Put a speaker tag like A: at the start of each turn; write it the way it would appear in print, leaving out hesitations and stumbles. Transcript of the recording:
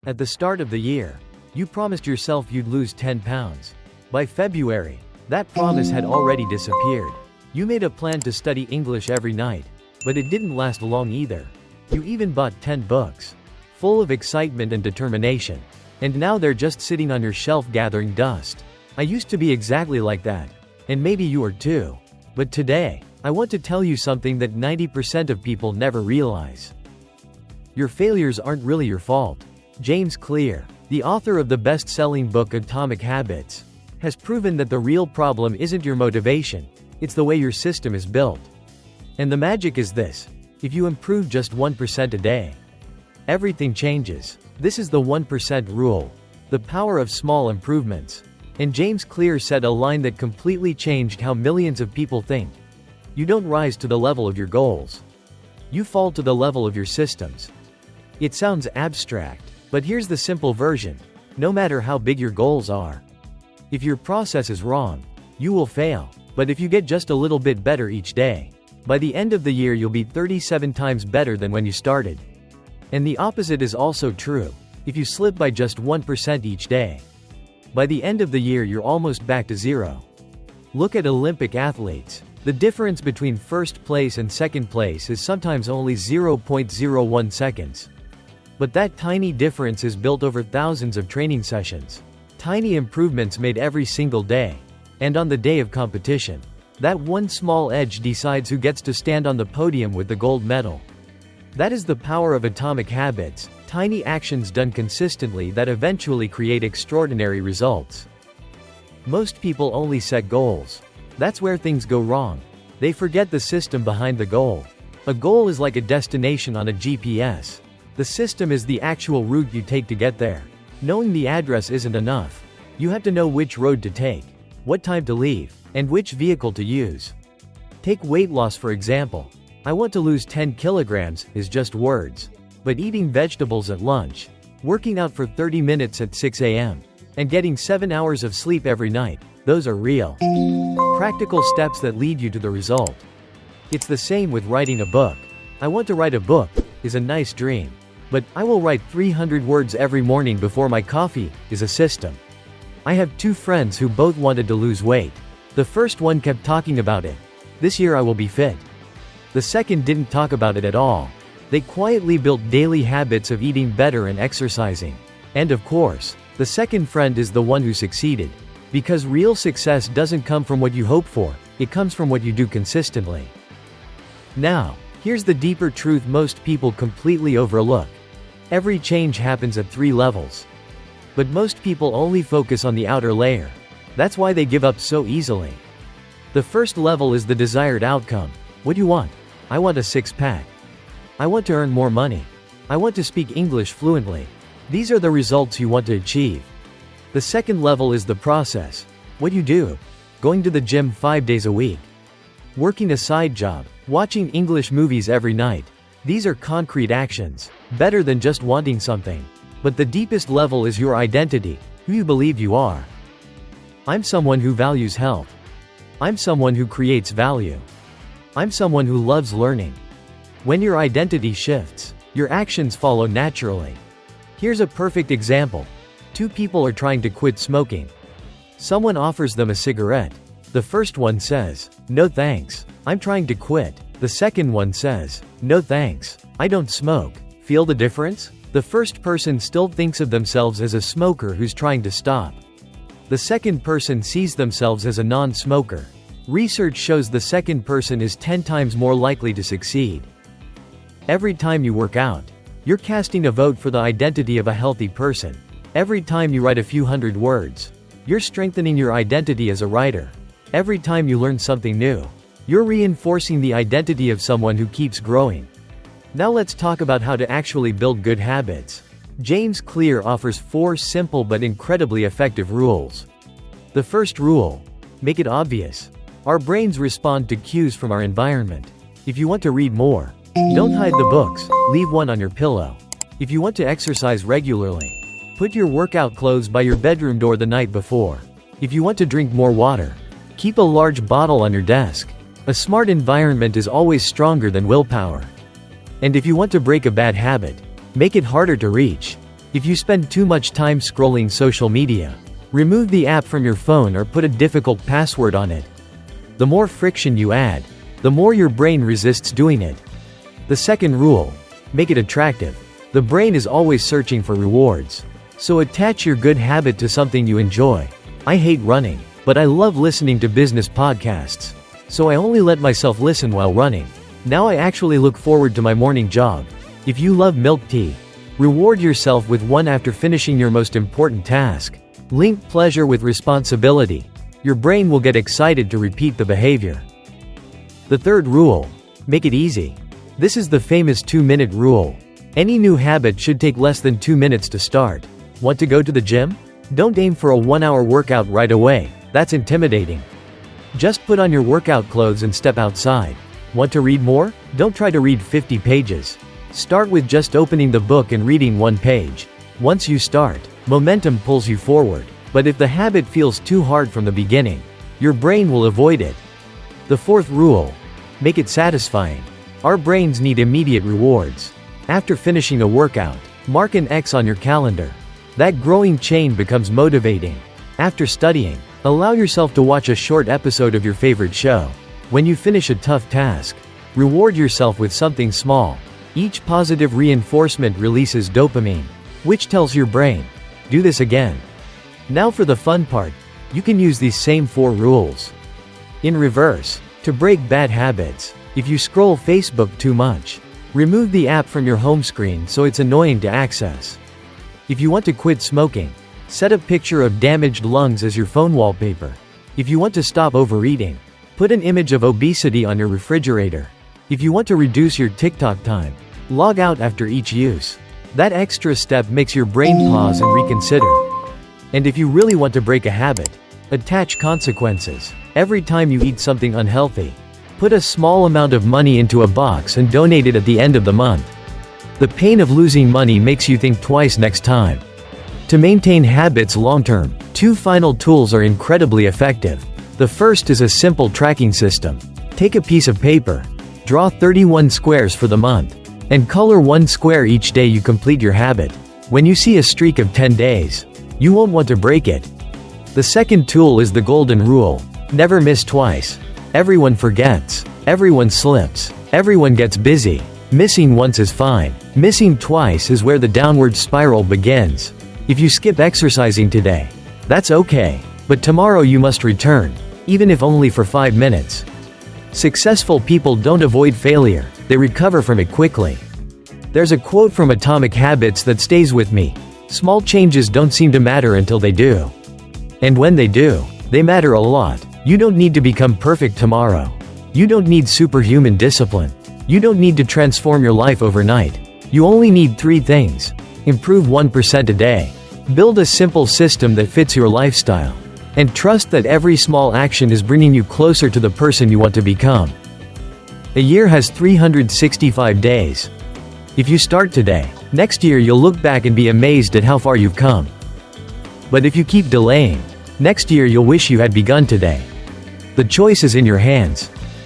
A: At the start of the year, you promised yourself you'd lose 10 pounds. By February, that promise had already disappeared. You made a plan to study English every night, but it didn't last long either. You even bought 10 books, full of excitement and determination. And now they're just sitting on your shelf gathering dust. I used to be exactly like that. And maybe you are too. But today, I want to tell you something that 90% of people never realize. Your failures aren't really your fault. James Clear, the author of the best-selling book Atomic Habits, has proven that the real problem isn't your motivation, it's the way your system is built. And the magic is this: if you improve just 1% a day, everything changes. This is the 1% rule, the power of small improvements. And James Clear said a line that completely changed how millions of people think. You don't rise to the level of your goals. You fall to the level of your systems. It sounds abstract, but here's the simple version. No matter how big your goals are, if your process is wrong, you will fail. But if you get just a little bit better each day, by the end of the year you'll be 37 times better than when you started. And the opposite is also true. If you slip by just 1% each day, by the end of the year you're almost back to zero. Look at Olympic athletes. The difference between first place and second place is sometimes only 0.01 seconds. But that tiny difference is built over thousands of training sessions. Tiny improvements made every single day. And on the day of competition, that one small edge decides who gets to stand on the podium with the gold medal. That is the power of atomic habits, tiny actions done consistently that eventually create extraordinary results. Most people only set goals. That's where things go wrong. They forget the system behind the goal. A goal is like a destination on a GPS. The system is the actual route you take to get there. Knowing the address isn't enough. You have to know which road to take, what time to leave, and which vehicle to use. Take weight loss for example. I want to lose 10 kilograms is just words. But eating vegetables at lunch, working out for 30 minutes at 6 a.m., and getting 7 hours of sleep every night, those are real, practical steps that lead you to the result. It's the same with writing a book. I want to write a book is a nice dream. But I will write 300 words every morning before my coffee is a system. I have two friends who both wanted to lose weight. The first one kept talking about it. This year I will be fit. The second didn't talk about it at all. They quietly built daily habits of eating better and exercising. And of course, the second friend is the one who succeeded. Because real success doesn't come from what you hope for, it comes from what you do consistently. Now, here's the deeper truth most people completely overlook. Every change happens at 3 levels. But most people only focus on the outer layer. That's why they give up so easily. The first level is the desired outcome. What do you want? I want a six-pack. I want to earn more money. I want to speak English fluently. These are the results you want to achieve. The second level is the process. What you do? Going to the gym 5 days a week. Working a side job. Watching English movies every night. These are concrete actions, better than just wanting something. But the deepest level is your identity, who you believe you are. I'm someone who values health. I'm someone who creates value. I'm someone who loves learning. When your identity shifts, your actions follow naturally. Here's a perfect example. 2 people are trying to quit smoking. Someone offers them a cigarette. The first one says, "No thanks, I'm trying to quit." The second one says, "No thanks, I don't smoke." Feel the difference? The first person still thinks of themselves as a smoker who's trying to stop. The second person sees themselves as a non-smoker. Research shows the second person is 10 times more likely to succeed. Every time you work out, you're casting a vote for the identity of a healthy person. Every time you write a few hundred words, you're strengthening your identity as a writer. Every time you learn something new, you're reinforcing the identity of someone who keeps growing. Now let's talk about how to actually build good habits. James Clear offers 4 simple but incredibly effective rules. The first rule: make it obvious. Our brains respond to cues from our environment. If you want to read more, don't hide the books, leave one on your pillow. If you want to exercise regularly, put your workout clothes by your bedroom door the night before. If you want to drink more water, keep a large bottle on your desk. A smart environment is always stronger than willpower. And if you want to break a bad habit, make it harder to reach. If you spend too much time scrolling social media, remove the app from your phone or put a difficult password on it. The more friction you add, the more your brain resists doing it. The second rule: make it attractive. The brain is always searching for rewards. So attach your good habit to something you enjoy. I hate running, but I love listening to business podcasts. So I only let myself listen while running. Now I actually look forward to my morning jog. If you love milk tea, reward yourself with one after finishing your most important task. Link pleasure with responsibility. Your brain will get excited to repeat the behavior. The third rule: make it easy. This is the famous 2-minute rule. Any new habit should take less than 2 minutes to start. Want to go to the gym? Don't aim for a 1-hour workout right away. That's intimidating. Just put on your workout clothes and step outside. Want to read more? Don't try to read 50 pages. Start with just opening the book and reading 1 page. Once you start, momentum pulls you forward. But if the habit feels too hard from the beginning, your brain will avoid it. The fourth rule: make it satisfying. Our brains need immediate rewards. After finishing a workout, mark an X on your calendar. That growing chain becomes motivating. After studying, allow yourself to watch a short episode of your favorite show. When you finish a tough task, reward yourself with something small. Each positive reinforcement releases dopamine, which tells your brain, do this again. Now for the fun part: you can use these same 4 rules in reverse to break bad habits. If you scroll Facebook too much, remove the app from your home screen so it's annoying to access. If you want to quit smoking, set a picture of damaged lungs as your phone wallpaper. If you want to stop overeating, put an image of obesity on your refrigerator. If you want to reduce your TikTok time, log out after each use. That extra step makes your brain pause and reconsider. And if you really want to break a habit, attach consequences. Every time you eat something unhealthy, put a small amount of money into a box and donate it at the end of the month. The pain of losing money makes you think twice next time. To maintain habits long-term, 2 final tools are incredibly effective. The first is a simple tracking system. Take a piece of paper, draw 31 squares for the month, and color 1 square each day you complete your habit. When you see a streak of 10 days, you won't want to break it. The second tool is the golden rule: never miss twice. Everyone forgets. Everyone slips. Everyone gets busy. Missing once is fine. Missing twice is where the downward spiral begins. If you skip exercising today, that's okay. But tomorrow you must return, even if only for 5 minutes. Successful people don't avoid failure, they recover from it quickly. There's a quote from Atomic Habits that stays with me: small changes don't seem to matter until they do. And when they do, they matter a lot. You don't need to become perfect tomorrow. You don't need superhuman discipline. You don't need to transform your life overnight. You only need 3 things. Improve 1% a day. Build a simple system that fits your lifestyle. And trust that every small action is bringing you closer to the person you want to become. A year has 365 days. If you start today, next year you'll look back and be amazed at how far you've come. But if you keep delaying, next year you'll wish you had begun today. The choice is in your hands.